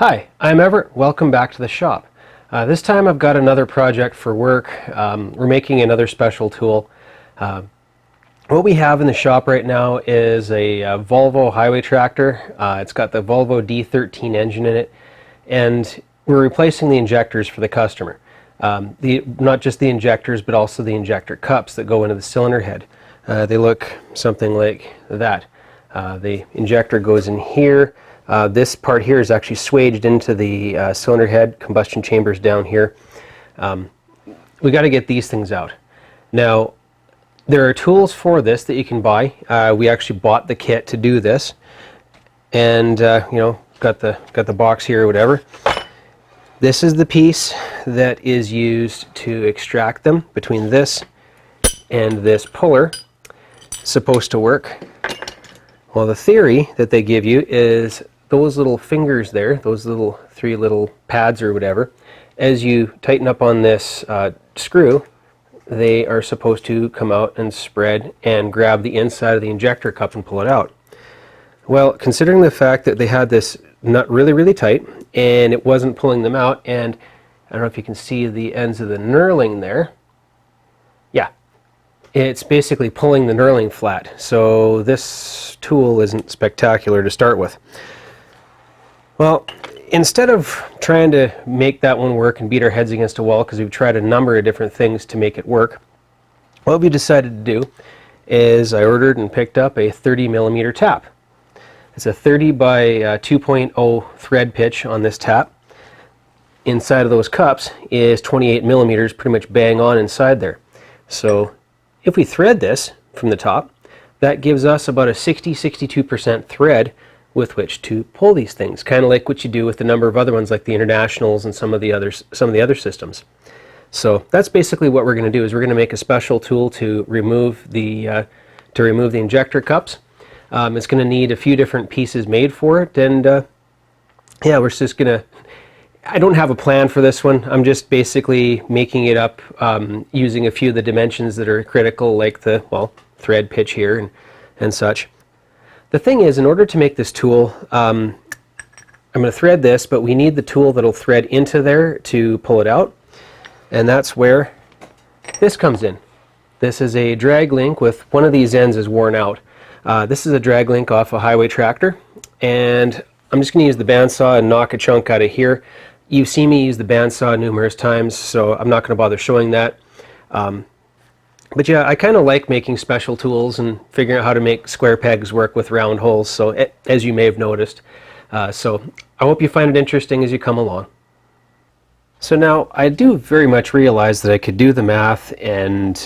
Hi, I'm Everett. Welcome back to the shop. This time I've got another project for work. We're making another special tool. What we have in the shop right now is a Volvo highway tractor. It's got the Volvo D13 engine in it, and we're replacing the injectors for the customer. Not just the injectors, but also the injector cups that go into the cylinder head. They look something like that. The injector goes in here. This part here is actually swaged into the cylinder head. Combustion chambers down here. We got to get these things out. Now, there are tools for this that you can buy. We actually bought the kit to do this, and you know, got the box here or whatever. This is the piece that is used to extract them between this and this puller. It's supposed to work. Well, the theory that they give you is those little fingers there, those three little pads or whatever, as you tighten up on this screw, they are supposed to come out and spread and grab the inside of the injector cup and pull it out. Well, considering the fact that they had this nut really tight and it wasn't pulling them out, and I don't know if you can see the ends of the knurling there. Yeah, it's basically pulling the knurling flat. So this tool isn't spectacular to start with. Well, instead of trying to make that one work and beat our heads against a wall, because we've tried a number of different things to make it work, what we decided to do is I ordered and picked up a 30mm tap. It's a 30 by 2.0 thread pitch on this tap. Inside of those cups is 28mm, pretty much bang on inside there. So if we thread this from the top, that gives us about a 60-62% thread with which to pull these things, kind of like what you do with a number of other ones like the Internationals and some of the other systems. So that's basically what we're going to do, is we're going to make a special tool to remove the injector cups. It's going to need a few different pieces made for it, and yeah, we're just going to, I don't have a plan for this one. I'm just basically making it up using a few of the dimensions that are critical, like the, well, thread pitch here and such. The thing is, in order to make this tool, I'm going to thread this, but we need the tool that'll thread into there to pull it out, and that's where this comes in. This is a drag link with one of these ends is worn out. This is a drag link off a highway tractor, and I'm just going to use the bandsaw and knock a chunk out of here. You've seen me use the bandsaw numerous times, so I'm not going to bother showing that. But yeah, I kind of like making special tools and figuring out how to make square pegs work with round holes, so as you may have noticed. So I hope you find it interesting as you come along. So now I do very much realize that I could do the math and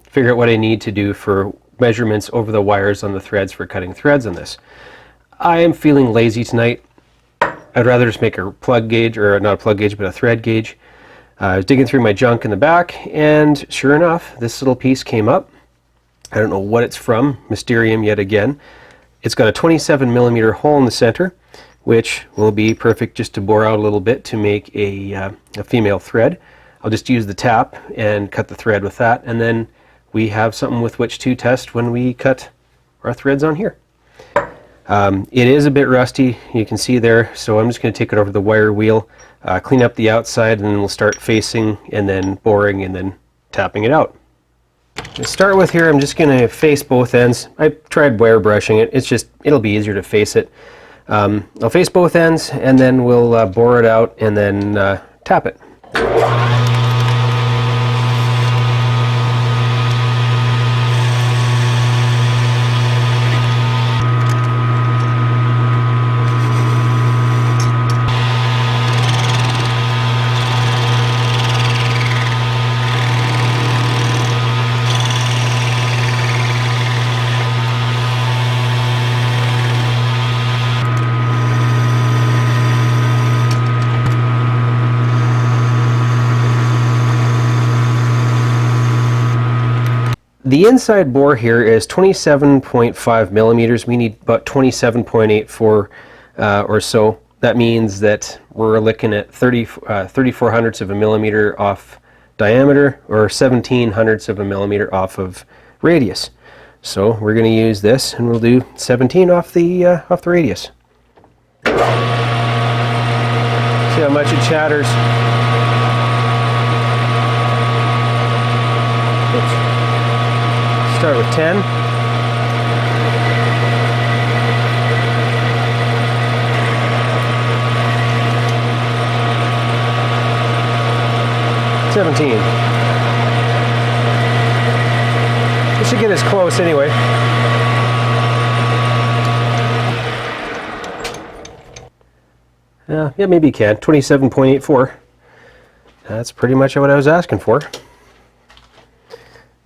figure out what I need to do for measurements over the wires on the threads for cutting threads on this. I am feeling lazy tonight. I'd rather just make a plug gauge, or not a plug gauge, but a thread gauge. I was digging through my junk in the back, and sure enough, this little piece came up. I don't know what it's from, Mysterium yet again. It's got a 27mm hole in the center, which will be perfect just to bore out a little bit to make a female thread. I'll just use the tap and cut the thread with that, and then we have something with which to test when we cut our threads on here. It is a bit rusty, you can see there, so I'm just going to take it over the wire wheel, clean up the outside, and then we'll start facing and then boring and then tapping it out. To start with here, I'm just going to face both ends. I tried wire brushing it, it'll be easier to face it. I'll face both ends, and then we'll bore it out and then tap it. The inside bore here is 27.5mm. We need about 27.8 for or so. That means that we're looking at 34 hundredths of a millimeter off diameter, or 17 hundredths of a millimeter off of radius. So we're going to use this, and we'll do 17 off the radius. See how much it chatters. Let's start with 10. It should get us close anyway. Yeah, maybe you can. 27.84. That's pretty much what I was asking for.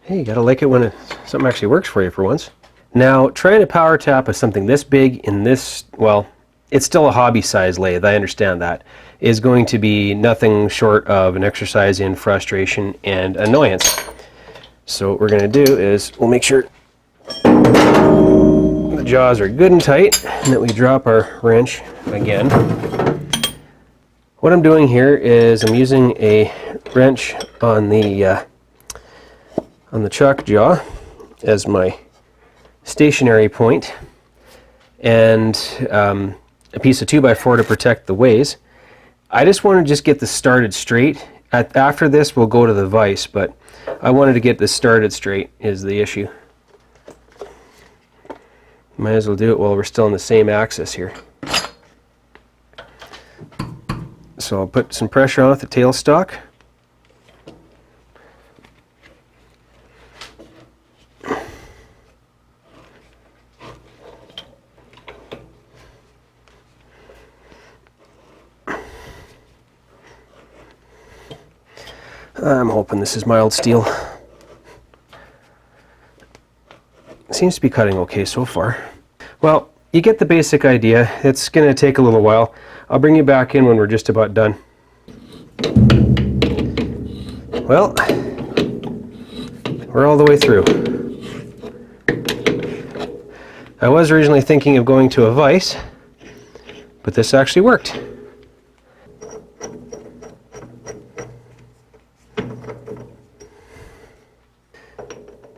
Hey, you gotta like it when something actually works for you for once. Now, trying to power tap with something this big in this, well, it's still a hobby size lathe, I understand that, is going to be nothing short of an exercise in frustration and annoyance. So what we're going to do is we'll make sure the jaws are good and tight and that we drop our wrench again. What I'm doing here is I'm using a wrench on the chuck jaw as my stationary point, and a piece of 2x4 to protect the ways. I just want to get this started straight. After this we'll go to the vise, but I wanted to get this started straight is the issue. Might as well do it while we're still on the same axis here. So I'll put some pressure on with the tailstock. I'm hoping this is mild steel. Seems to be cutting okay so far. Well, you get the basic idea. It's going to take a little while. I'll bring you back in when we're just about done. Well, we're all the way through. I was originally thinking of going to a vise, but this actually worked.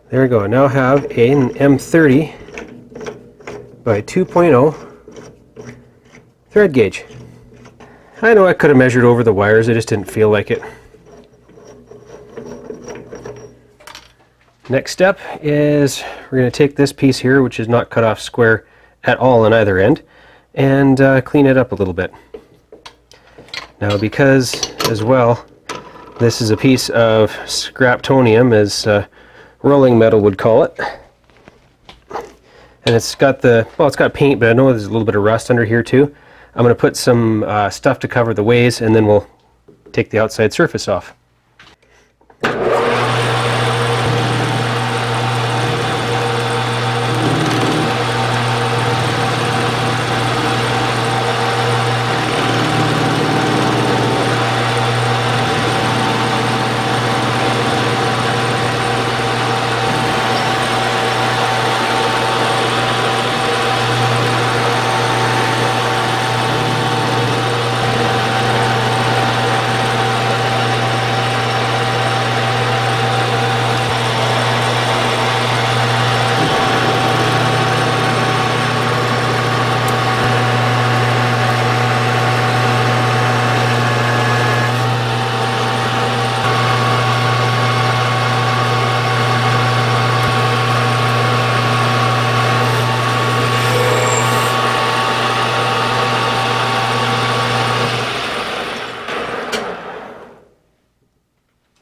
There we go. I now have an M30 by 2.0 thread gauge. I know I could have measured over the wires, I just didn't feel like it. Next step is we're going to take this piece here, which is not cut off square at all on either end, and clean it up a little bit. Now, because as well this is a piece of scraptonium, as rolling metal would call it, and it's got it's got paint, but I know there's a little bit of rust under here too. I'm going to put some stuff to cover the ways, and then we'll take the outside surface off.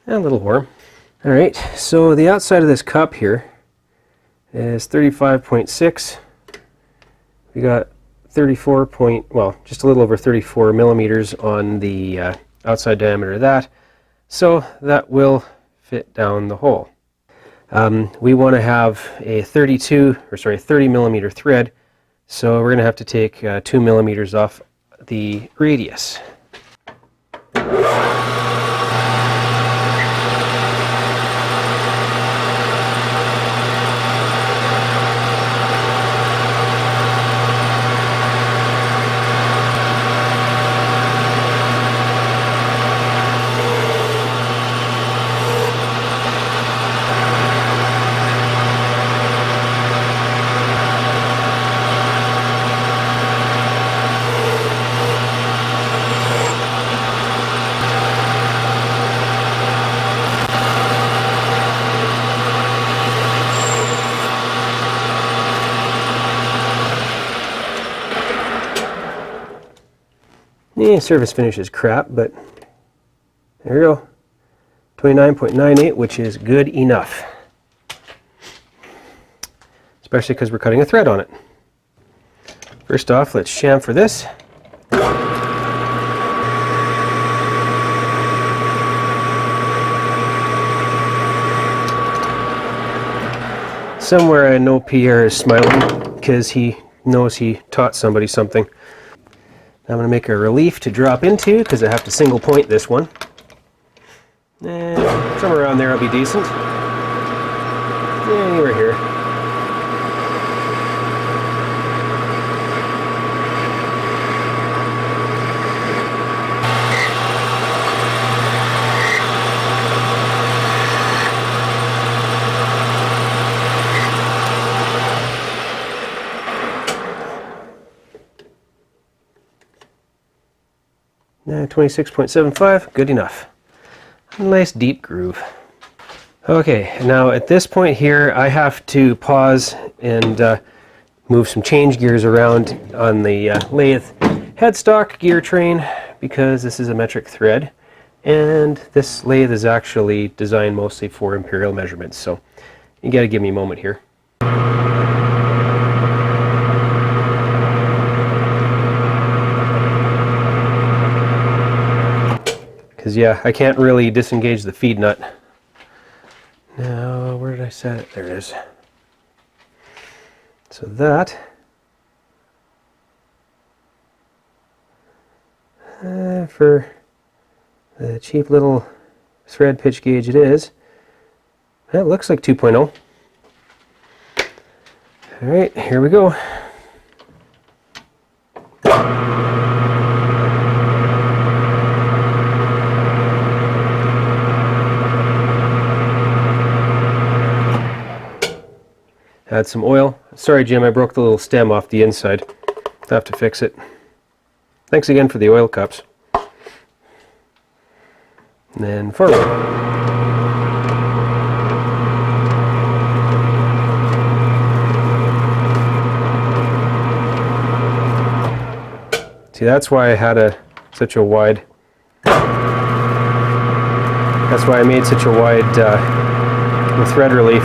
A little warm. Alright, so the outside of this cup here is 35.6. We got 34 just a little over 34 millimeters on the outside diameter of that, so that will fit down the hole. We want to have a 30 millimeter thread, so we're going to have to take 2 millimeters off the radius. Surface finish is crap, but there we go. 29.98, which is good enough. Especially because we're cutting a thread on it. First off, let's chamfer this. Somewhere I know Pierre is smiling because he knows he taught somebody something. I'm going to make a relief to drop into because I have to single point this one. And somewhere around there will be decent. Anywhere here. Yeah, 26.75, good enough. A nice deep groove. Okay, now at this point here I have to pause and move some change gears around on the lathe headstock gear train because this is a metric thread and this lathe is actually designed mostly for imperial measurements, so you gotta give me a moment here. Because yeah, I can't really disengage the feed nut. Now, where did I set it? There it is. So that, for the cheap little thread pitch gauge it is, that looks like 2.0. Alright, here we go. Add some oil. Sorry Jim, I broke the little stem off the inside. I'll have to fix it. Thanks again for the oil cups. And then forward. See, that's why I had such a wide. That's why I made such a wide thread relief.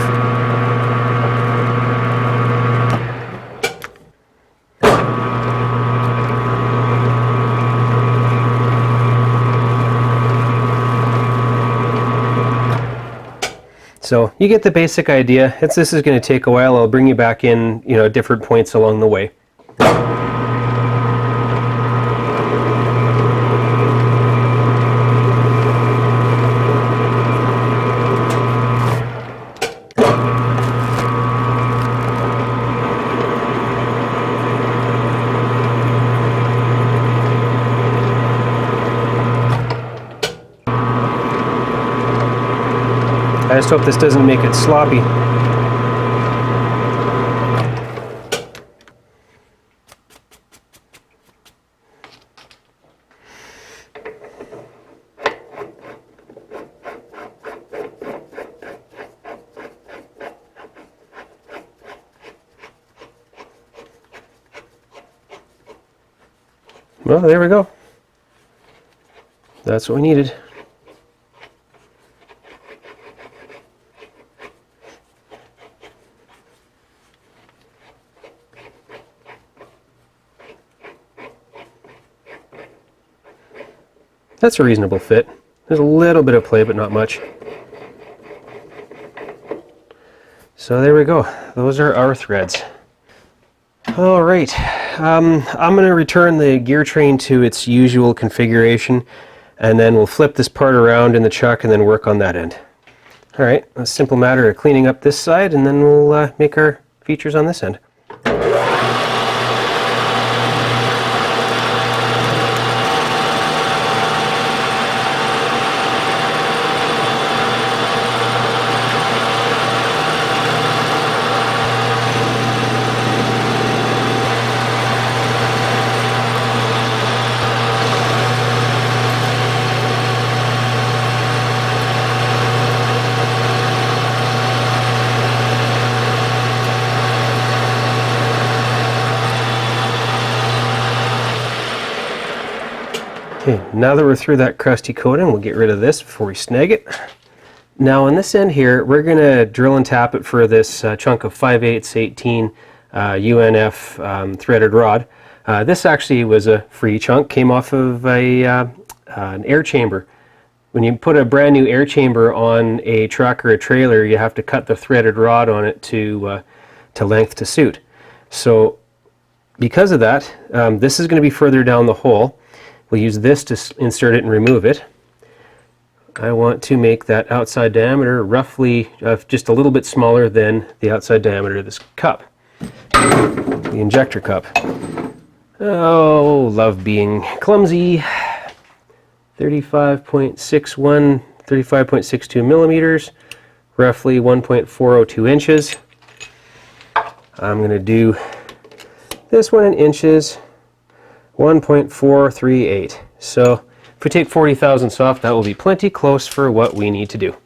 So you get the basic idea. This is going to take a while. I'll bring you back in, different points along the way. I just hope this doesn't make it sloppy. Well, there we go. That's what we needed. That's a reasonable fit. There's a little bit of play, but not much. So there we go. Those are our threads. All right. I'm going to return the gear train to its usual configuration, and then we'll flip this part around in the chuck and then work on that end. All right. A simple matter of cleaning up this side, and then we'll make our features on this end. Okay, now that we're through that crusty coating, we'll get rid of this before we snag it. Now on this end here, we're going to drill and tap it for this chunk of 5/8 18 UNF threaded rod. This actually was a free chunk, came off of an air chamber. When you put a brand new air chamber on a truck or a trailer, you have to cut the threaded rod on it to length to suit. So because of that, this is going to be further down the hole. We'll use this to insert it and remove it. I want to make that outside diameter roughly just a little bit smaller than the outside diameter of this cup, the injector cup. Oh, love being clumsy. 35.61, 35.62 millimeters, roughly 1.402 inches. I'm going to do this one in inches, 1.438. So if we take 40 thousandths off, that will be plenty close for what we need to do.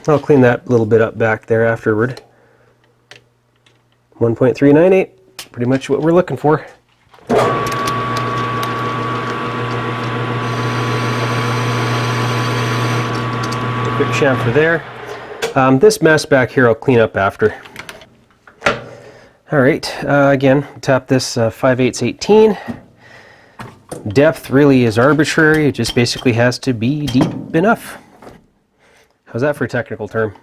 I'll clean that little bit up back there afterward. 1.398, pretty much what we're looking for. A quick chamfer there. This mess back here I'll clean up after. Alright, again, tap this 5/8 18. Depth really is arbitrary, it just basically has to be deep enough. How's that for a technical term?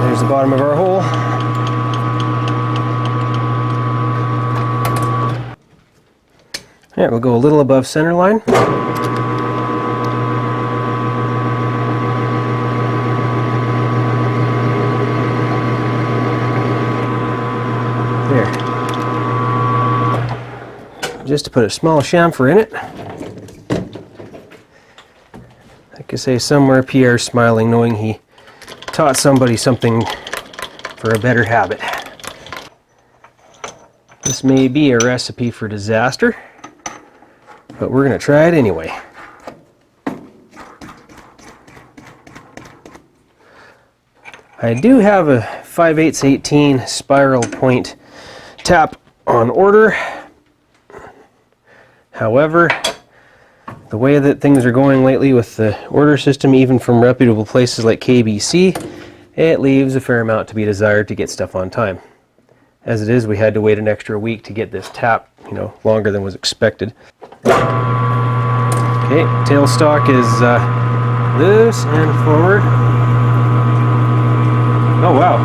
There's the bottom of our hole. Alright, we'll go a little above center line. There. Just to put a small chamfer in it. I could say somewhere Pierre's smiling, knowing he taught somebody something for a better habit. This may be a recipe for disaster, but we're going to try it anyway. I do have a 5/8 18 spiral point tap on order. However, the way that things are going lately with the order system, even from reputable places like KBC, it leaves a fair amount to be desired to get stuff on time. As it is, we had to wait an extra week to get this tap, longer than was expected. Okay, tailstock is loose and forward. Oh wow.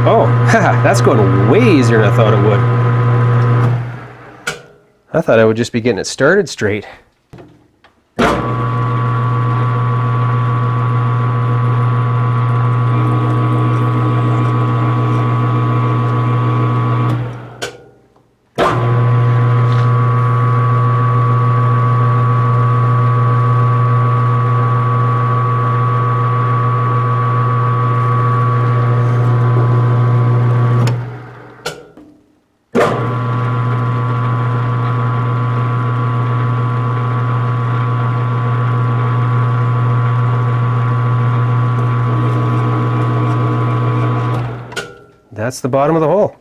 Oh, haha, that's going way easier than I thought it would. I thought I would just be getting it started straight. That's the bottom of the hole.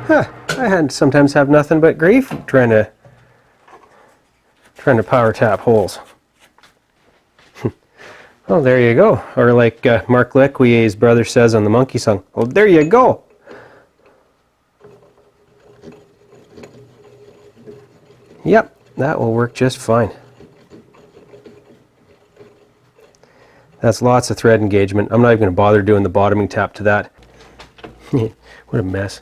Huh, I sometimes have nothing but grief trying to power tap holes. Well, there you go. Or like Mark Lequier's brother says on the Monkey Song, well, there you go. Yep, that will work just fine. That's lots of thread engagement. I'm not even going to bother doing the bottoming tap to that. What a mess.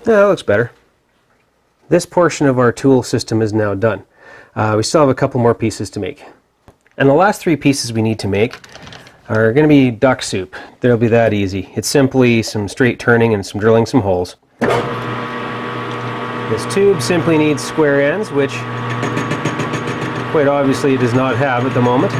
That looks better. This portion of our tool system is now done. We still have a couple more pieces to make. And the last 3 pieces we need to make are going to be duck soup. They'll be that easy. It's simply some straight turning and some drilling some holes. This tube simply needs square ends, which quite obviously it does not have at the moment.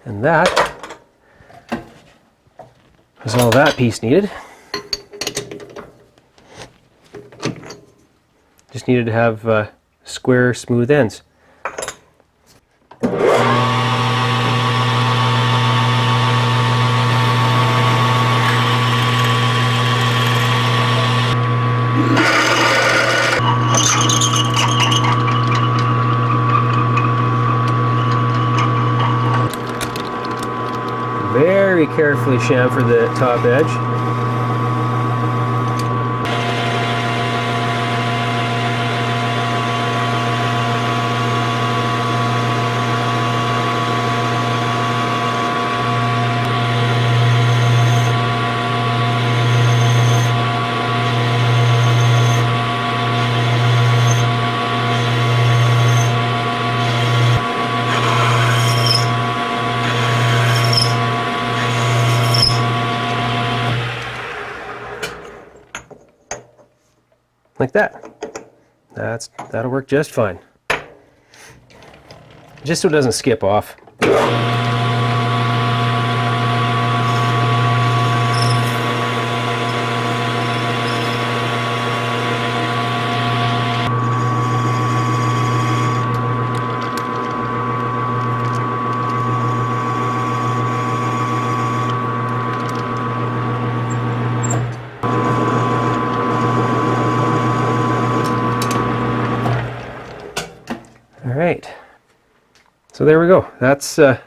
And that is all that piece needed. Just needed to have square, smooth ends. Very carefully chamfer the top edge. Like that. That'll work just fine. Just so it doesn't skip off. Alright, so there we go. That's the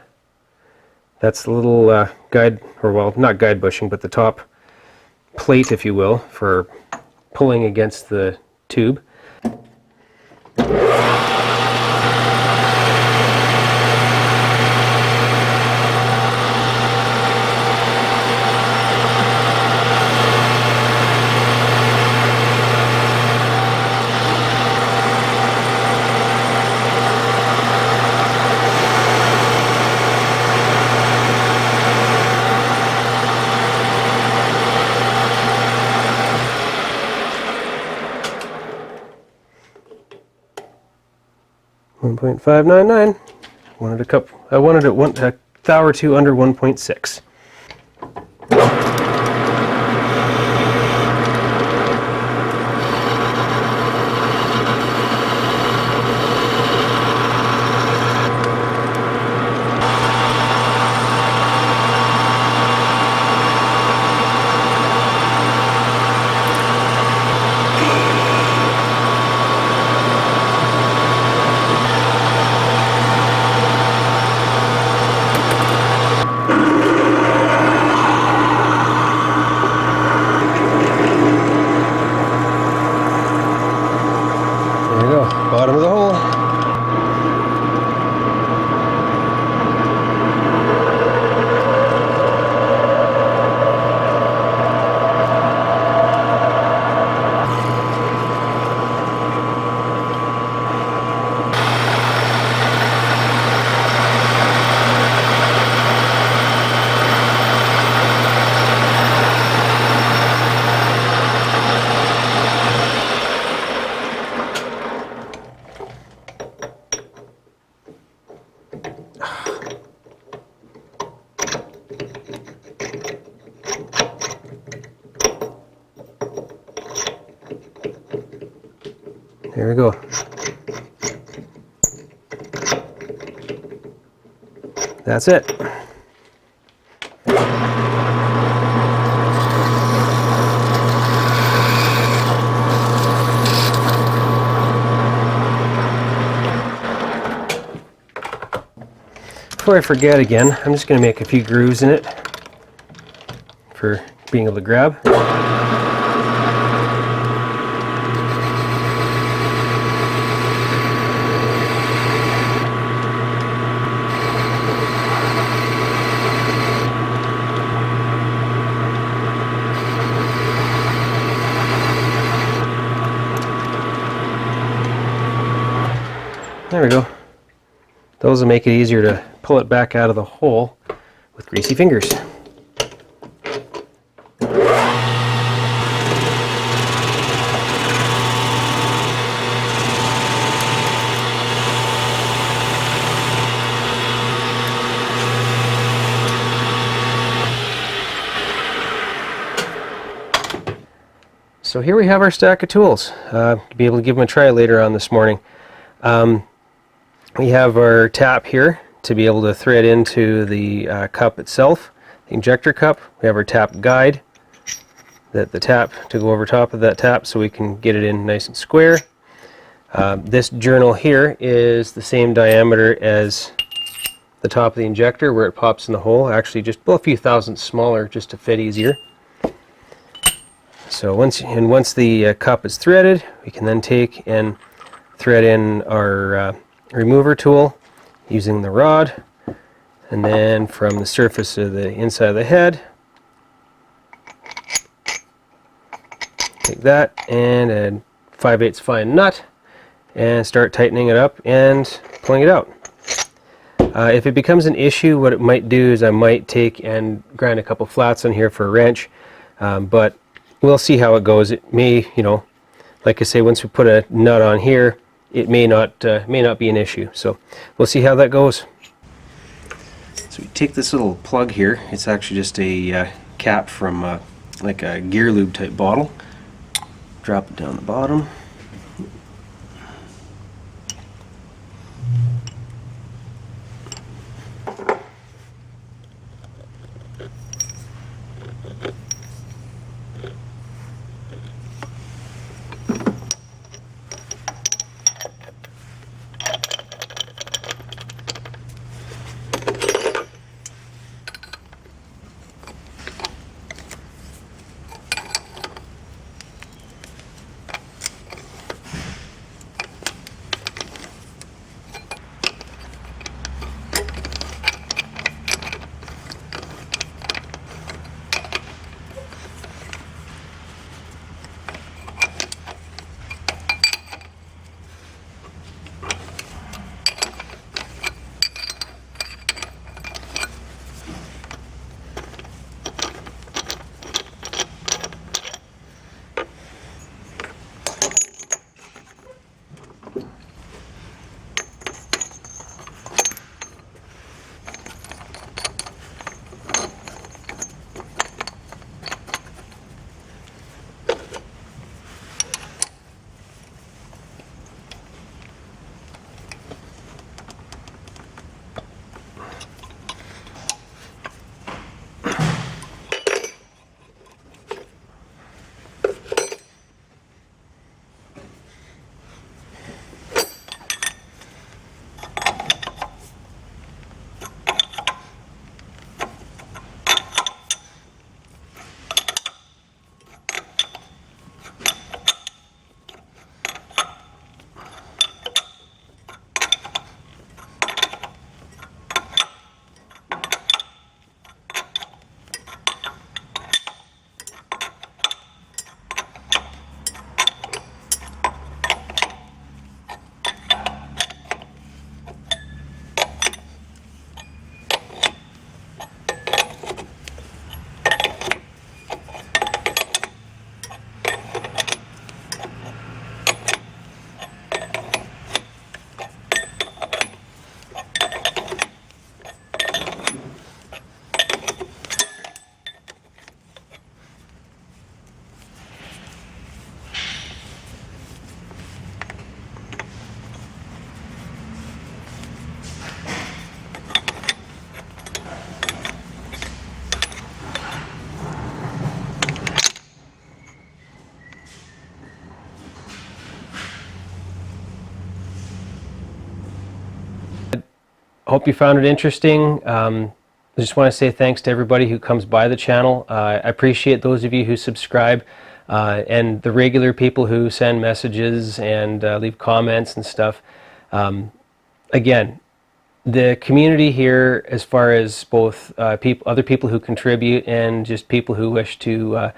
little guide, or well, not guide bushing, but the top plate, if you will, for pulling against the tube. .599. I wanted it a thou or two under 1.6. Bottom of the hole. There we go. That's it. before I forget again, I'm just going to make a few grooves in it for being able to grab. There we go. Those will make it easier to pull it back out of the hole with greasy fingers. So here we have our stack of tools. To be able to give them a try later on this morning. We have our tap here to be able to thread into the cup itself, the injector cup. We have our tap guide, the tap to go over top of that tap so we can get it in nice and square. This journal here is the same diameter as the top of the injector where it pops in the hole, actually just a few thousandths smaller just to fit easier. So once the cup is threaded, we can then take and thread in our remover tool using the rod, and then from the surface of the inside of the head, take that and a 5/8 fine nut and start tightening it up and pulling it out. If it becomes an issue, what it might do is I might take and grind a couple flats on here for a wrench, but we'll see how it goes. It may, like I say, once we put a nut on here, it may not be an issue. So we'll see how that goes. So we take this little plug here. It's actually just a cap from like a gear lube type bottle. Drop it down the bottom. hope you found it interesting. I just want to say thanks to everybody who comes by the channel. I appreciate those of you who subscribe and the regular people who send messages and leave comments and stuff. Again, the community here, as far as both other people who contribute and just people who wish to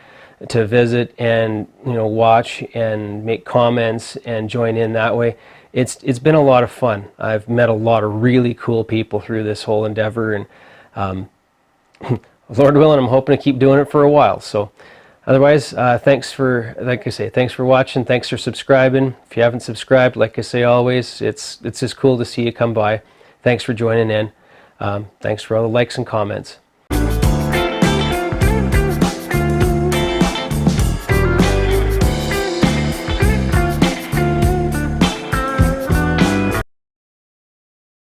visit and watch and make comments and join in that way, it's been a lot of fun. I've met a lot of really cool people through this whole endeavor, and Lord willing, I'm hoping to keep doing it for a while. So otherwise, thanks for, like I say, thanks for watching, thanks for subscribing. If you haven't subscribed, like I say always, it's just cool to see you come by. Thanks for joining in. Thanks for all the likes and comments.